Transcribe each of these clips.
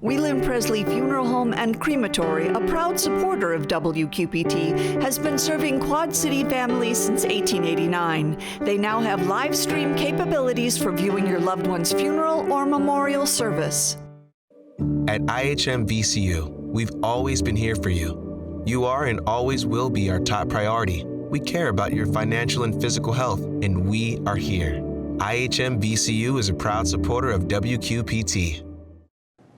Whelan Presley Funeral Home and Crematory, a proud supporter of WQPT, has been serving Quad City families since 1889. They now have live stream capabilities for viewing your loved one's funeral or memorial service. At IHM VCU, we've always been here for you. You are and always will be our top priority. We care about your financial and physical health, and we are here. IHM VCU is a proud supporter of WQPT.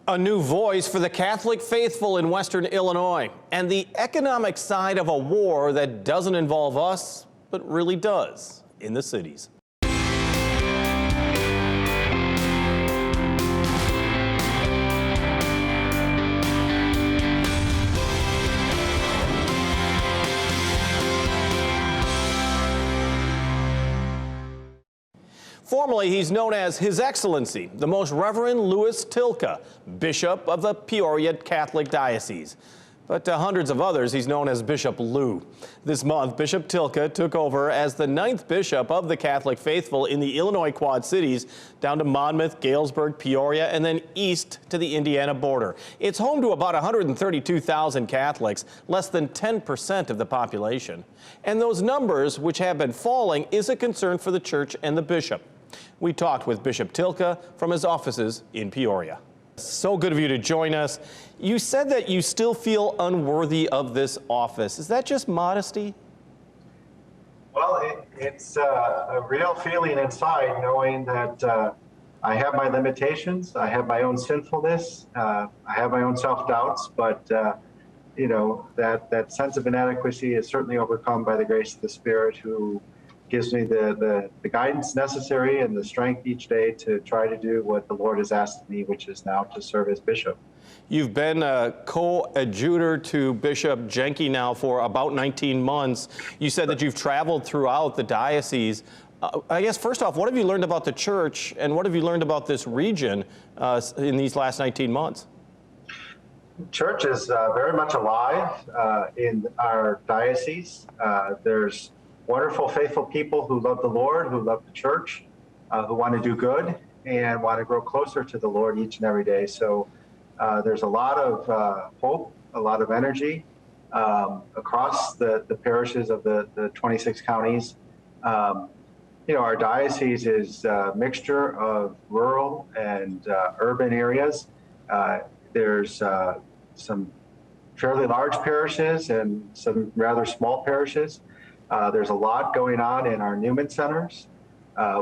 A new voice for the Catholic faithful in Western Illinois and the economic side of a war that doesn't involve us, but really does in the cities. Formerly, he's known as His Excellency, the Most Reverend Louis Tilka, Bishop of the Peoria Catholic Diocese. But to hundreds of others, he's known as Bishop Lou. This month, Bishop Tilka took over as the 9th bishop of the Catholic faithful in the Illinois Quad Cities, down to Monmouth, Galesburg, Peoria, and then east to the Indiana border. It's home to about 132,000 Catholics, less than 10% of the population. And those numbers, which have been falling, is a concern for the church and the bishop. We talked with Bishop Tilka from his offices in Peoria. So good of you to join us. You said that you still feel unworthy of this office. Is that just modesty? Well, it's a real feeling inside knowing that I have my limitations, I have my own sinfulness, I have my own self-doubts, but you know, that sense of inadequacy is certainly overcome by the grace of the Spirit, who gives me the guidance necessary and the strength each day to try to do what the Lord has asked me, which is now to serve as bishop. You've been a coadjutor to Bishop Jenke now for about 19 months. You said that you've traveled throughout the diocese. I guess first off, what have you learned about the church, and what have you learned about this region in these last 19 months? Church is very much alive in our diocese. There's wonderful, faithful people who love the Lord, who love the church, who want to do good and want to grow closer to the Lord each and every day. So there's a lot of hope, a lot of energy across the parishes of the 26 counties. You know, our diocese is a mixture of rural and urban areas. There's some fairly large parishes and some rather small parishes. There's a lot going on in our Newman centers.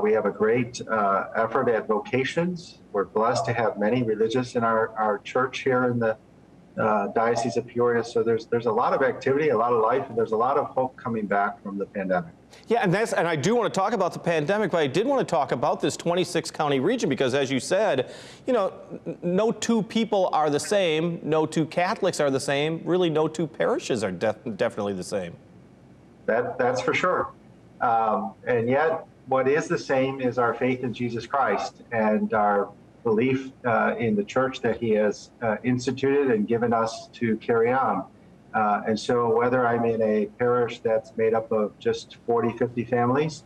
We have a great effort at vocations. We're blessed to have many religious in our church here in the Diocese of Peoria. So there's a lot of activity, a lot of life, and there's a lot of hope coming back from the pandemic. Yeah, and I do want to talk about the pandemic, but I did want to talk about this 26 county region because, as you said, you know, no two people are the same, no two Catholics are the same, really no two parishes are definitely the same. That's for sure. And yet, what is the same is our faith in Jesus Christ and our belief in the church that he has instituted and given us to carry on. And so whether I'm in a parish that's made up of just 40, 50 families,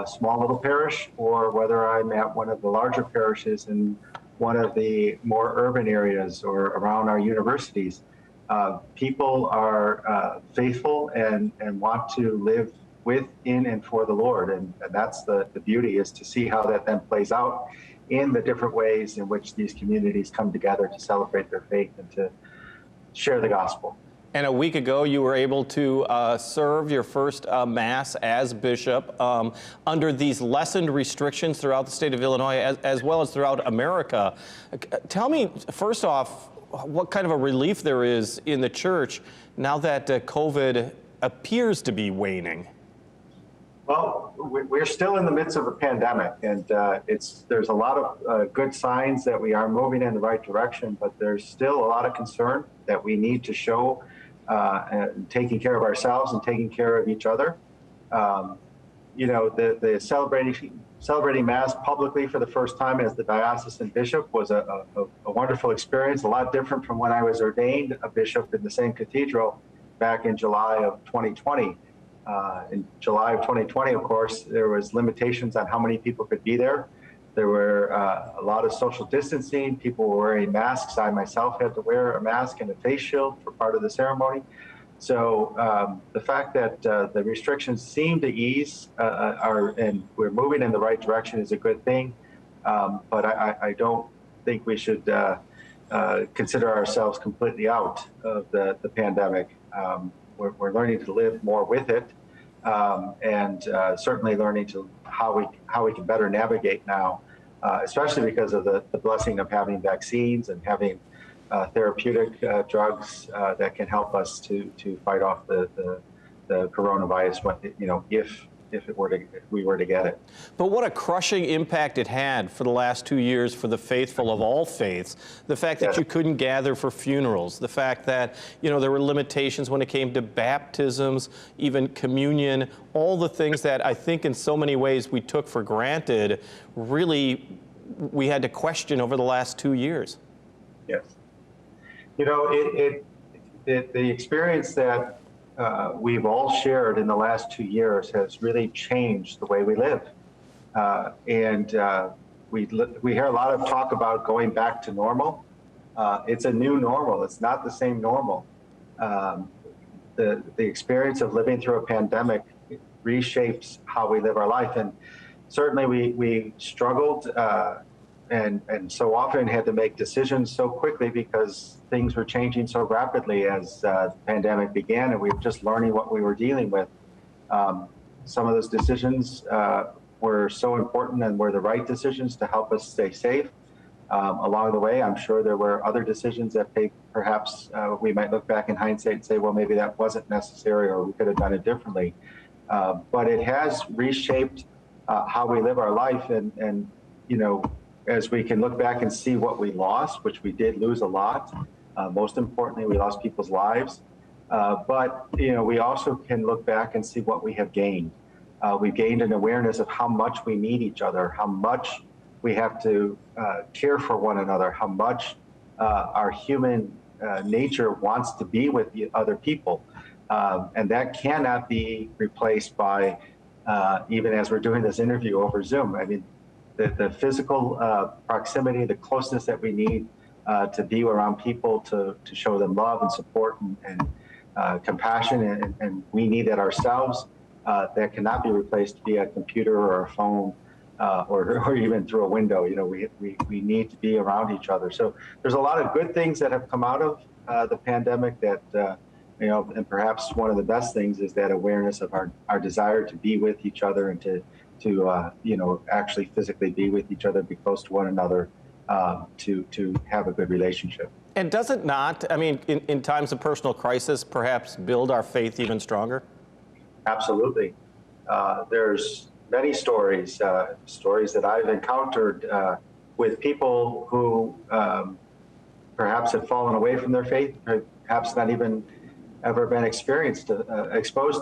small little parish, or whether I'm at one of the larger parishes in one of the more urban areas or around our universities, people are faithful and want to live with, in, and for the Lord. And that's the beauty, is to see how that then plays out in the different ways in which these communities come together to celebrate their faith and to share the gospel. And a week ago, you were able to serve your first Mass as bishop under these lessened restrictions throughout the state of Illinois, as well as throughout America. Tell me, first off, what kind of a relief there is in the church now that COVID appears to be waning. Well, we're still in the midst of a pandemic, and there's a lot of good signs that we are moving in the right direction, but there's still a lot of concern that we need to show taking care of ourselves and taking care of each other. You know, the celebrating Mass publicly for the first time as the diocesan bishop was a wonderful experience, a lot different from when I was ordained a bishop in the same cathedral back in July of 2020. In July of 2020, of course, there was limitations on how many people could be there. There were a lot of social distancing. People were wearing masks. I myself had to wear a mask and a face shield for part of the ceremony. So the fact that the restrictions seem to ease and we're moving in the right direction is a good thing. But I don't think we should consider ourselves completely out of the pandemic. We're learning to live more with it, and certainly learning to how we can better navigate now, especially because of the blessing of having vaccines and having therapeutic drugs that can help us to fight off the coronavirus, if we were to get it. But what a crushing impact it had for the last 2 years for the faithful of all faiths. The fact that you couldn't gather for funerals, the fact that, there were limitations when it came to baptisms, even communion, all the things that I think in so many ways we took for granted, really we had to question over the last 2 years. Yes. The experience that we've all shared in the last 2 years has really changed the way we live. We hear a lot of talk about going back to normal. It's a new normal. It's not the same normal. The experience of living through a pandemic reshapes how we live our life. And certainly we struggled and so often had to make decisions so quickly because things were changing so rapidly as the pandemic began, and we were just learning what we were dealing with. Some of those decisions were so important and were the right decisions to help us stay safe. Along the way, I'm sure there were other decisions that perhaps we might look back in hindsight and say, well, maybe that wasn't necessary or we could have done it differently. But it has reshaped how we live our life, and as we can look back and see what we lost, which we did lose a lot. Most importantly, we lost people's lives. But we also can look back and see what we have gained. We've gained an awareness of how much we need each other, how much we have to care for one another, how much our human nature wants to be with the other people. And that cannot be replaced by, even as we're doing this interview over Zoom. I mean, the physical proximity, the closeness that we need to be around people, to show them love and support and compassion, and we need that ourselves. That cannot be replaced via a computer or a phone or even through a window. We need to be around each other. So there's a lot of good things that have come out of the pandemic that, and perhaps one of the best things is that awareness of our desire to be with each other and to actually physically be with each other, be close to one another, to have a good relationship. And does it not, in times of personal crisis, perhaps build our faith even stronger? Absolutely. There's many stories that I've encountered with people who perhaps have fallen away from their faith, perhaps not even ever been exposed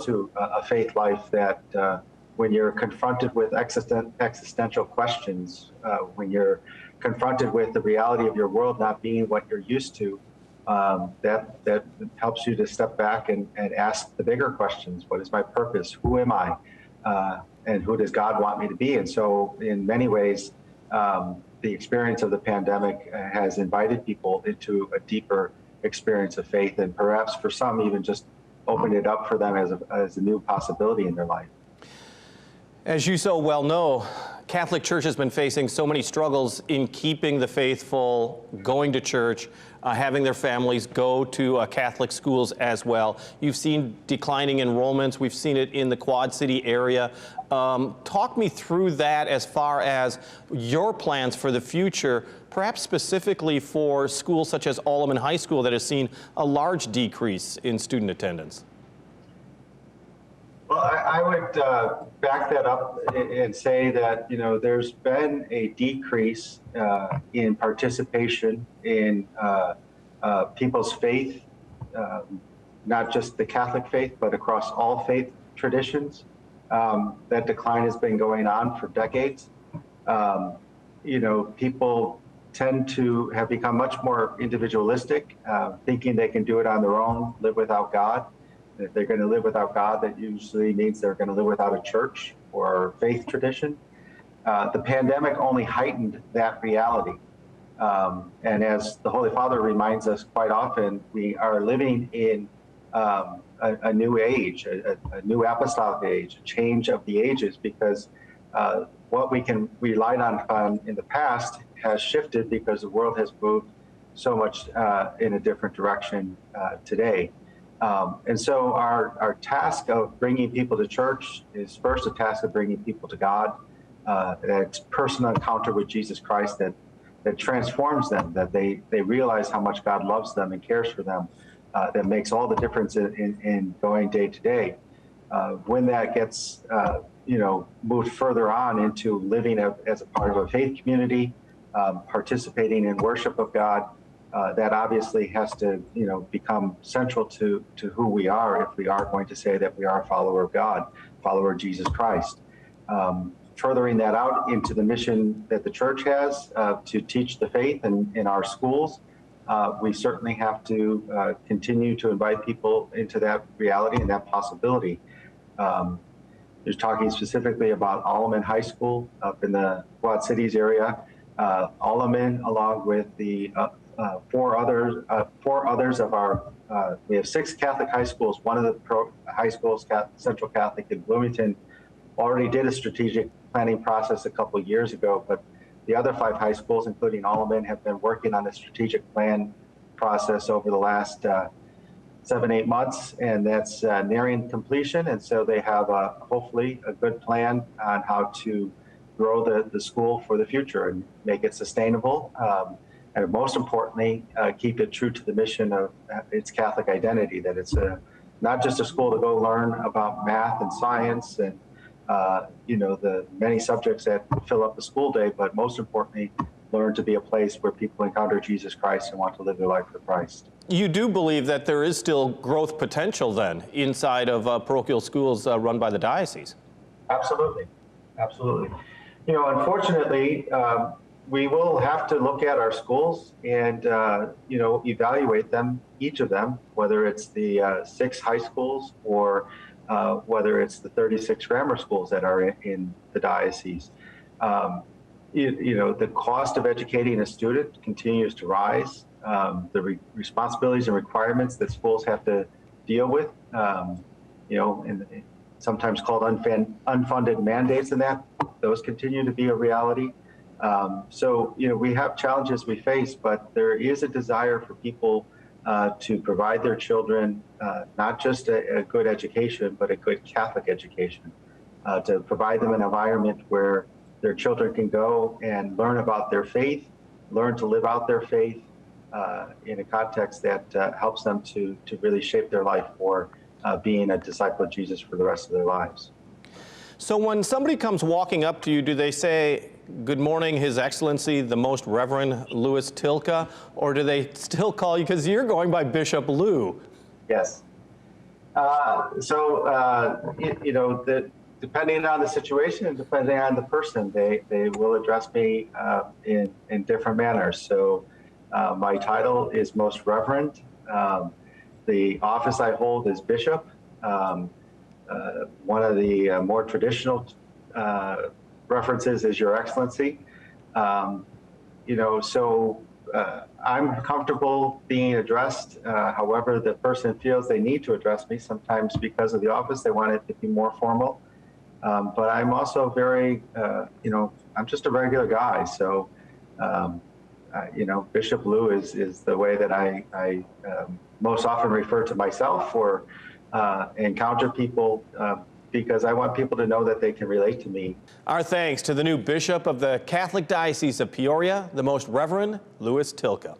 to a faith life that when you're confronted with existential questions, when you're confronted with the reality of your world not being what you're used to, that helps you to step back and ask the bigger questions. What is my purpose? Who am I? And who does God want me to be? And so in many ways, the experience of the pandemic has invited people into a deeper experience of faith, and perhaps for some even just opened it up for them as a new possibility in their life. As you so well know, Catholic Church has been facing so many struggles in keeping the faithful going to church, having their families go to Catholic schools as well. You've seen declining enrollments. We've seen it in the Quad City area. Talk me through that as far as your plans for the future, perhaps specifically for schools such as Alleman High School that has seen a large decrease in student attendance. Well, I would back that up and say that, there's been a decrease in participation in people's faith, not just the Catholic faith, but across all faith traditions. That decline has been going on for decades. People tend to have become much more individualistic, thinking they can do it on their own, live without God. If they're going to live without God, that usually means they're going to live without a church or faith tradition. The pandemic only heightened that reality. And as the Holy Father reminds us quite often, we are living in a new age, a new apostolic age, a change of the ages, because what we can rely on in the past has shifted because the world has moved so much in a different direction today. And so our task of bringing people to church is first a task of bringing people to God. That's personal encounter with Jesus Christ that transforms them, that they realize how much God loves them and cares for them, that makes all the difference in going day to day. When that gets moved further on into living as a part of a faith community, participating in worship of God, that obviously has to become central to who we are if we are going to say that we are a follower of God, follower of Jesus Christ. Furthering that out into the mission that the church has to teach the faith in our schools, we certainly have to continue to invite people into that reality and that possibility. You're talking specifically about Alleman High School up in the Quad Cities area. Alleman, along with the four others of our, we have 6 Catholic high schools. One of the high schools, Central Catholic in Bloomington, already did a strategic planning process a couple of years ago, but the other 5 high schools, including Alleman, have been working on a strategic plan process over the last 7-8 months, and that's nearing completion. And so they have hopefully a good plan on how to grow the school for the future and make it sustainable. And most importantly, keep it true to the mission of its Catholic identity, that it's not just a school to go learn about math and science and the many subjects that fill up the school day, but most importantly, learn to be a place where people encounter Jesus Christ and want to live their life for Christ. You do believe that there is still growth potential then inside of parochial schools run by the diocese? Absolutely. Absolutely. Unfortunately, we will have to look at our schools and, evaluate them, each of them, whether it's the 6 high schools or whether it's the 36 grammar schools that are in the diocese. The cost of educating a student continues to rise. The responsibilities and requirements that schools have to deal with, and sometimes called unfunded mandates, and those continue to be a reality. So we have challenges we face, but there is a desire for people to provide their children not just a good education, but a good Catholic education, to provide them an environment where their children can go and learn about their faith, learn to live out their faith in a context that helps them to really shape their life for being a disciple of Jesus for the rest of their lives. So when somebody comes walking up to you, do they say, "Good morning, His Excellency, the Most Reverend Louis Tilka," or do they still call you, because you're going by Bishop Lou? Yes. Depending on the situation and depending on the person, they will address me in different manners. So my title is Most Reverend. The office I hold is Bishop. One of the more traditional references is Your Excellency. I'm comfortable being addressed however the person feels they need to address me. Sometimes because of the office, they want it to be more formal. But I'm also very, I'm just a regular guy. So, Bishop Lou is the way that I most often refer to myself or encounter people because I want people to know that they can relate to me. Our thanks to the new Bishop of the Catholic Diocese of Peoria, the Most Reverend Louis Tilka.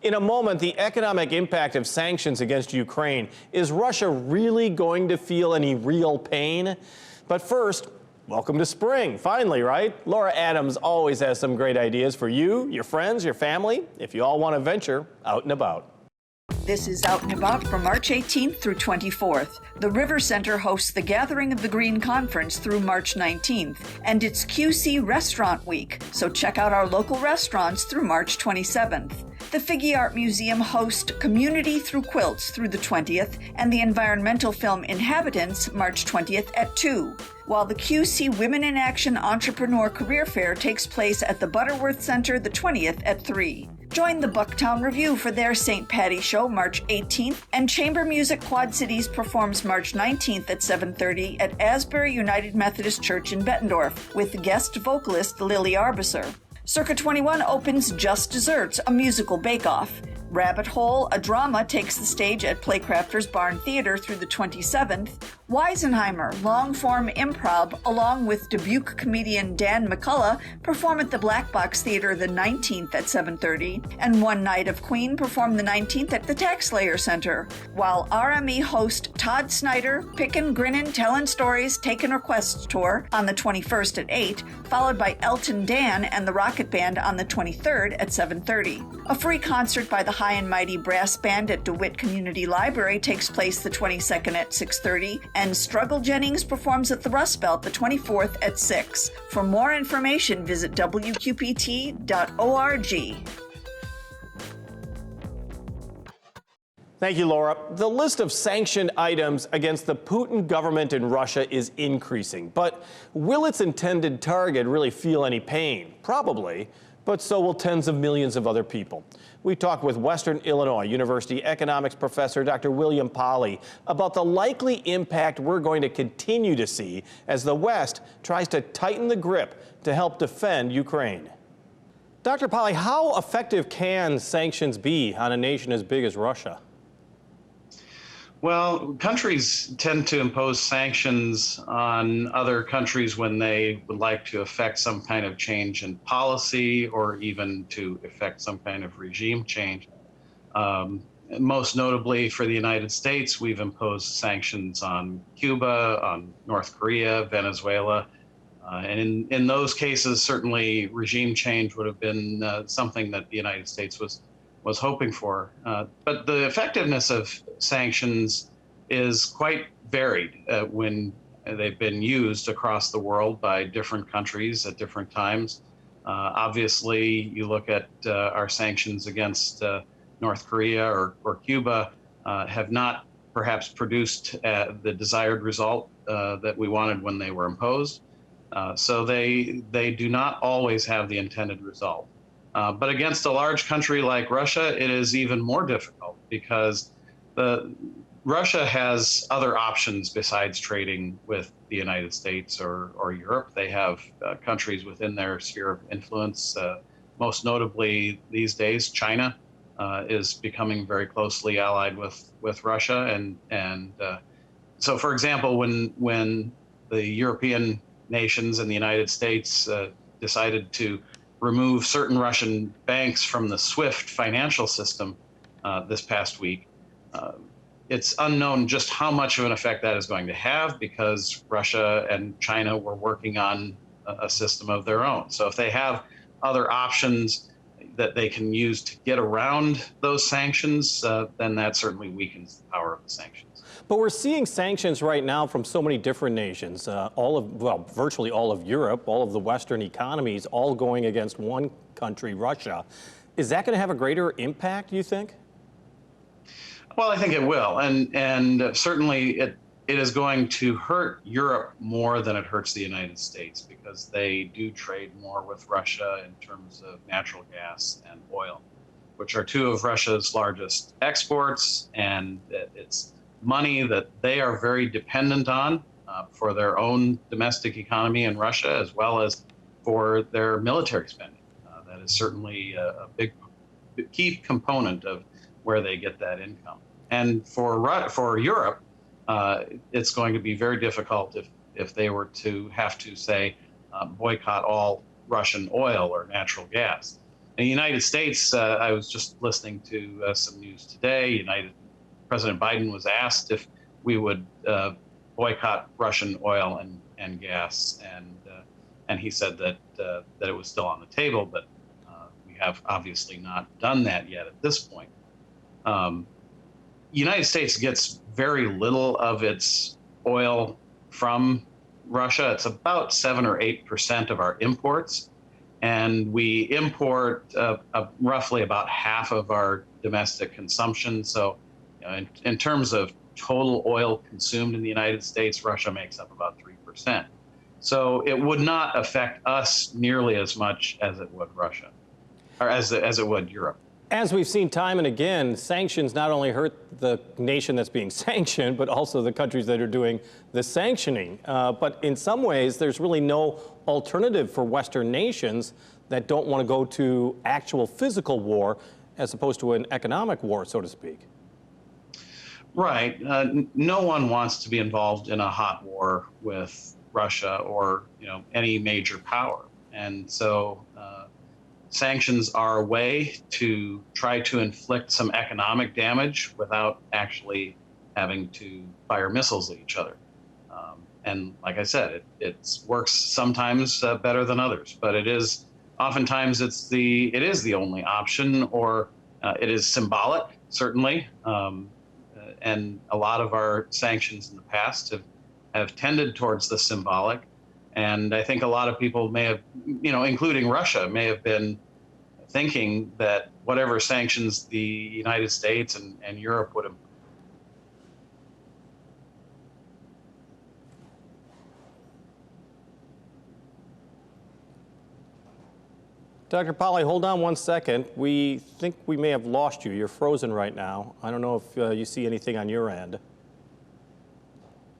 In a moment, the economic impact of sanctions against Ukraine. Is Russia really going to feel any real pain? But first, welcome to spring. Finally, right? Laura Adams always has some great ideas for you, your friends, your family, if you all want to venture out and about. This is Out and About from March 18th through 24th. The River Center hosts the Gathering of the Green Conference through March 19th, and it's QC Restaurant Week, so check out our local restaurants through March 27th. The Figge Art Museum hosts Community Through Quilts through the 20th, and the environmental film Inhabitants March 20th at 2. While the QC Women in Action Entrepreneur Career Fair takes place at the Butterworth Center the 20th at 3. Join the Bucktown Review for their St. Patty Show March 18th, and Chamber Music Quad Cities performs March 19th at 7:30 at Asbury United Methodist Church in Bettendorf with guest vocalist Lily Arbisser. Circa 21 opens Just Desserts, a musical bake-off. Rabbit Hole, a drama, takes the stage at Playcrafters Barn Theater through the 27th. Weisenheimer, long-form improv, along with Dubuque comedian Dan McCullough, perform at the Black Box Theater the 19th at 7:30, and One Night of Queen perform the 19th at the Taxslayer Center, while RME host Todd Snyder, Pickin', Grinnin', Tellin' Stories, Takin' Requests Tour on the 21st at 8, followed by Elton Dan and the Rocket Band on the 23rd at 7:30. A free concert by the High and Mighty Brass Band at DeWitt Community Library takes place the 22nd at 6:30, and Struggle Jennings performs at the Rust Belt the 24th at 6. For more information, visit wqpt.org. Thank you, Laura. The list of sanctioned items against the Putin government in Russia is increasing. But will its intended target really feel any pain? Probably, but so will tens of millions of other people. We talked with Western Illinois University economics professor Dr. William Polly about the likely impact we're going to continue to see as the West tries to tighten the grip to help defend Ukraine. Dr. Polly, how effective can sanctions be on a nation as big as Russia? Well, countries tend to impose sanctions on other countries when they would like to effect some kind of change in policy or even to effect some kind of regime change. Most notably for the United States, we've imposed sanctions on Cuba, on North Korea, Venezuela. And in those cases, certainly regime change would have been something that the United States was hoping for. But the effectiveness of sanctions is quite varied when they've been used across the world by different countries at different times. Obviously, you look at our sanctions against North Korea or Cuba have not perhaps produced the desired result that we wanted when they were imposed. So they do not always have the intended result. But against a large country like Russia, it is even more difficult because Russia has other options besides trading with the United States or Europe. They have countries within their sphere of influence. Most notably these days, China is becoming very closely allied with Russia. And so, for example, when the European nations and the United States decided to remove certain Russian banks from the SWIFT financial system this past week, it's unknown just how much of an effect that is going to have because Russia and China were working on a system of their own. So if they have other options that they can use to get around those sanctions, then that certainly weakens the power of the sanctions. But we're seeing sanctions right now from so many different nations, virtually all of Europe, all of the Western economies, all going against one country, Russia. Is that going to have a greater impact, you think? Well, I think it will. And certainly it is going to hurt Europe more than it hurts the United States because they do trade more with Russia in terms of natural gas and oil, which are two of Russia's largest exports. And it's money that they are very dependent on for their own domestic economy in Russia, as well as for their military spending. That is certainly a big key component of where they get that income. And for Europe, it's going to be very difficult if they were to have to, say, boycott all Russian oil or natural gas. In the United States, I was just listening to some news today. President Biden was asked if we would boycott Russian oil and gas, and he said that it was still on the table, but we have obviously not done that yet at this point. United States gets very little of its oil from Russia. It's about 7 or 8% of our imports. And we import roughly about half of our domestic consumption. So in terms of total oil consumed in the United States, Russia makes up about 3%. So it would not affect us nearly as much as it would Russia, or as it would Europe. As we've seen time and again, sanctions not only hurt the nation that's being sanctioned, but also the countries that are doing the sanctioning. But in some ways, there's really no alternative for Western nations that don't want to go to actual physical war as opposed to an economic war, so to speak. Right. No one wants to be involved in a hot war with Russia or any major power. And so sanctions are a way to try to inflict some economic damage without actually having to fire missiles at each other. And like I said, it works sometimes better than others, but oftentimes it is the only option, or it is symbolic, certainly. And a lot of our sanctions in the past have tended towards the symbolic. And I think a lot of people may have, including Russia, may have been thinking that whatever sanctions the United States and Europe would have. Dr. Pauly, hold on one second. We think we may have lost you. You're frozen right now. I don't know if you see anything on your end.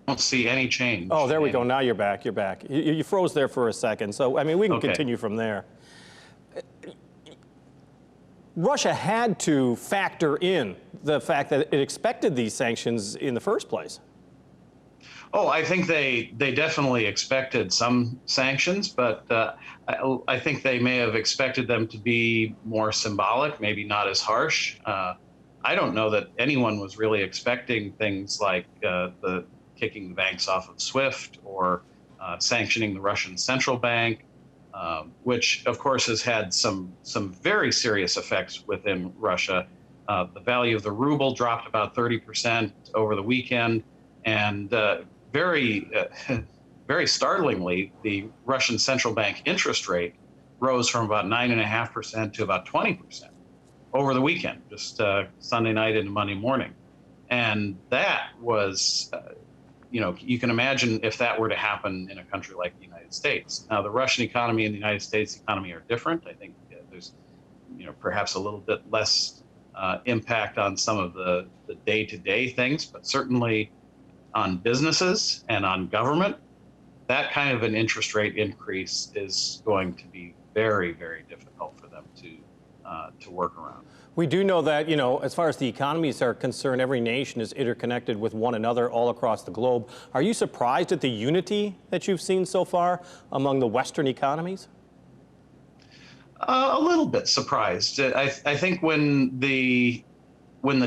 I don't see any change. Oh, there we go. Now you're back. You're back. You froze there for a second. So, I mean, we can continue from there. Russia had to factor in the fact that it expected these sanctions in the first place. Oh, I think they definitely expected some sanctions, but I think they may have expected them to be more symbolic, maybe not as harsh. I don't know that anyone was really expecting things like the kicking the banks off of SWIFT or sanctioning the Russian central bank, which of course has had some very serious effects within Russia. The value of the ruble dropped about 30% over the weekend, and very startlingly, the Russian central bank interest rate rose from about 9.5% to about 20% over the weekend, just Sunday night into Monday morning. And that was, you can imagine if that were to happen in a country like the United States. Now, the Russian economy and the United States economy are different. I think there's, perhaps a little bit less impact on some of the day-to-day things, but certainly on businesses and on government, that kind of an interest rate increase is going to be very, very difficult for them to work around. We do know that, as far as the economies are concerned, every nation is interconnected with one another all across the globe. Are you surprised at the unity that you've seen so far among the Western economies? A little bit surprised. I think when the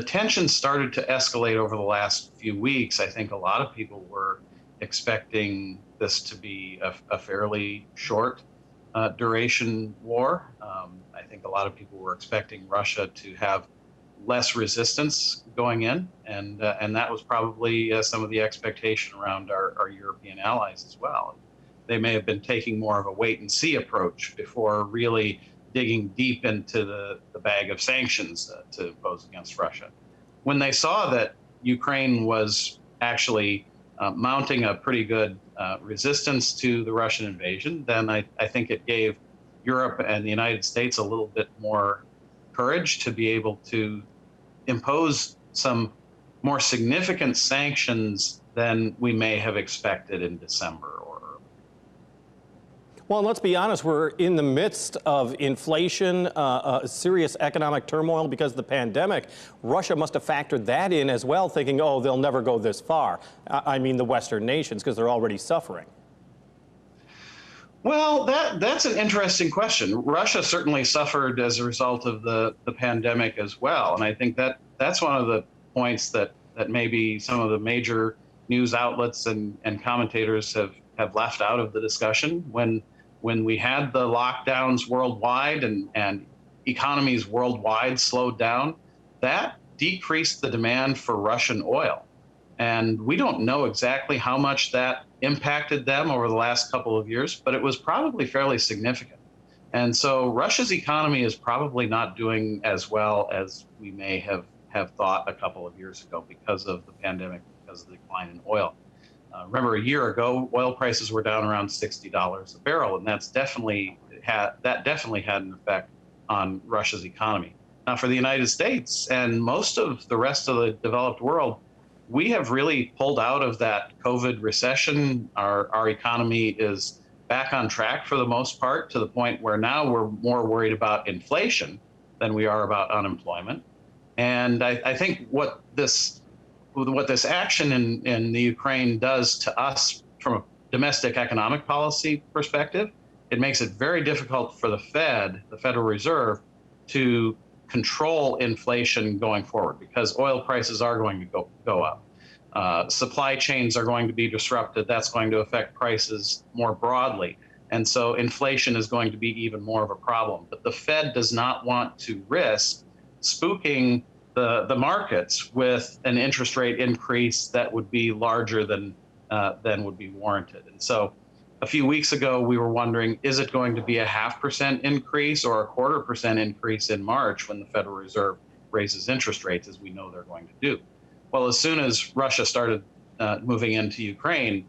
tensions started to escalate over the last few weeks, I think a lot of people were expecting this to be a fairly short duration war. I think a lot of people were expecting Russia to have less resistance going in, and that was probably some of the expectation around our European allies as well. They may have been taking more of a wait-and-see approach before really digging deep into the bag of sanctions to impose against Russia. When they saw that Ukraine was actually mounting a pretty good resistance to the Russian invasion, then I think it gave Europe and the United States a little bit more courage to be able to impose some more significant sanctions than we may have expected in December or earlier. Well, and let's be honest, we're in the midst of inflation, serious economic turmoil because of the pandemic. Russia must have factored that in as well, thinking, oh, they'll never go this far. I mean the Western nations, because they're already suffering. Well, that's an interesting question. Russia certainly suffered as a result of the pandemic as well. And I think that's one of the points that maybe some of the major news outlets and commentators have left out of the discussion. When we had the lockdowns worldwide and economies worldwide slowed down, that decreased the demand for Russian oil. And we don't know exactly how much that impacted them over the last couple of years, but it was probably fairly significant. And so Russia's economy is probably not doing as well as we may have thought a couple of years ago because of the pandemic, because of the decline in oil. Remember, a year ago, oil prices were down around $60 a barrel, and that definitely had an effect on Russia's economy. Now, for the United States and most of the rest of the developed world, we have really pulled out of that COVID recession. Our economy is back on track for the most part, to the point where now we're more worried about inflation than we are about unemployment. And I think what this action in the Ukraine does to us from a domestic economic policy perspective, it makes it very difficult for the Federal Reserve, to control inflation going forward, because oil prices are going to go up. Supply chains are going to be disrupted. That's going to affect prices more broadly. And so inflation is going to be even more of a problem. But the Fed does not want to risk spooking the markets with an interest rate increase that would be larger than would be warranted. And so a few weeks ago, we were wondering, is it going to be a 0.5% increase or a 0.25% increase in March when the Federal Reserve raises interest rates, as we know they're going to do? Well, as soon as Russia started moving into Ukraine,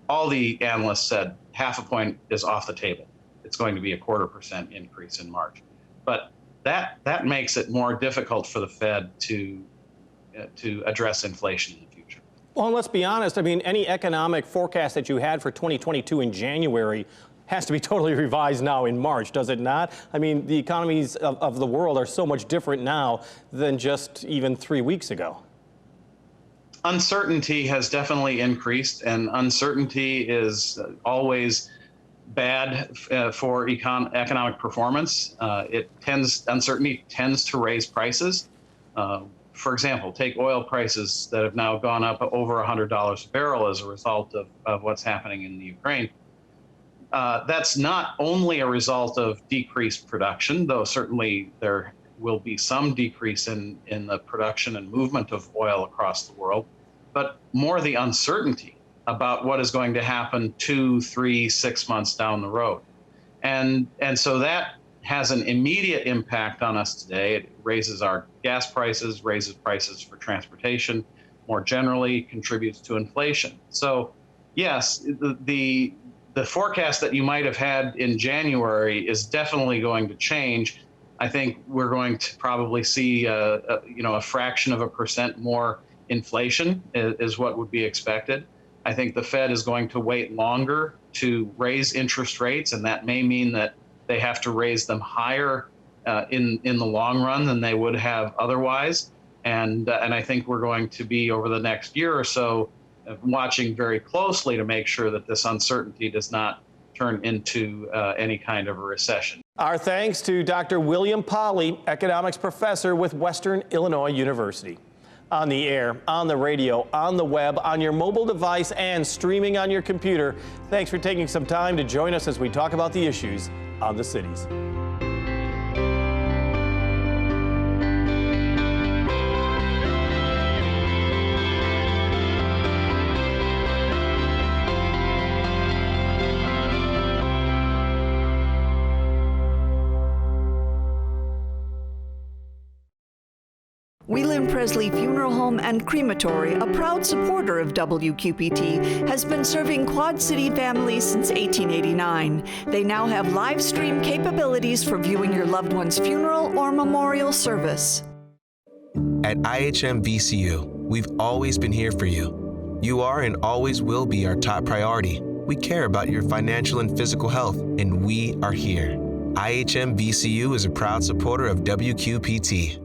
all the analysts said 0.5 point is off the table. It's going to be a 0.25% increase in March. But that makes it more difficult for the Fed to address inflation in the future. Well, and let's be honest. I mean, any economic forecast that you had for 2022 in January has to be totally revised now in March, does it not? I mean, the economies of the world are so much different now than just even 3 weeks ago. Uncertainty has definitely increased, and uncertainty is always bad for economic performance. Uncertainty tends to raise prices. For example, take oil prices that have now gone up over $100 a barrel as a result of what's happening in the Ukraine. That's not only a result of decreased production, though certainly there will be some decrease in the production and movement of oil across the world, but more the uncertainty about what is going to happen 2, 3, 6 months down the road. And so that has an immediate impact on us today. It raises our gas prices, raises prices for transportation, more generally contributes to inflation. So yes, the forecast that you might have had in January is definitely going to change. I think we're going to probably see a fraction of a percent more inflation is what would be expected. I think the Fed is going to wait longer to raise interest rates, and that may mean that they have to raise them higher in the long run than they would have otherwise. And I think we're going to be, over the next year or so, watching very closely to make sure that this uncertainty does not turn into any kind of a recession. Our thanks to Dr. William Polly, economics professor with Western Illinois University. On the air, on the radio, on the web, on your mobile device, and streaming on your computer. Thanks for taking some time to join us as we talk about the issues on the cities. Whelan Presley Funeral Home and Crematory, a proud supporter of WQPT, has been serving Quad City families since 1889. They now have live stream capabilities for viewing your loved one's funeral or memorial service. At IHM VCU, we've always been here for you. You are and always will be our top priority. We care about your financial and physical health, and we are here. IHM VCU is a proud supporter of WQPT.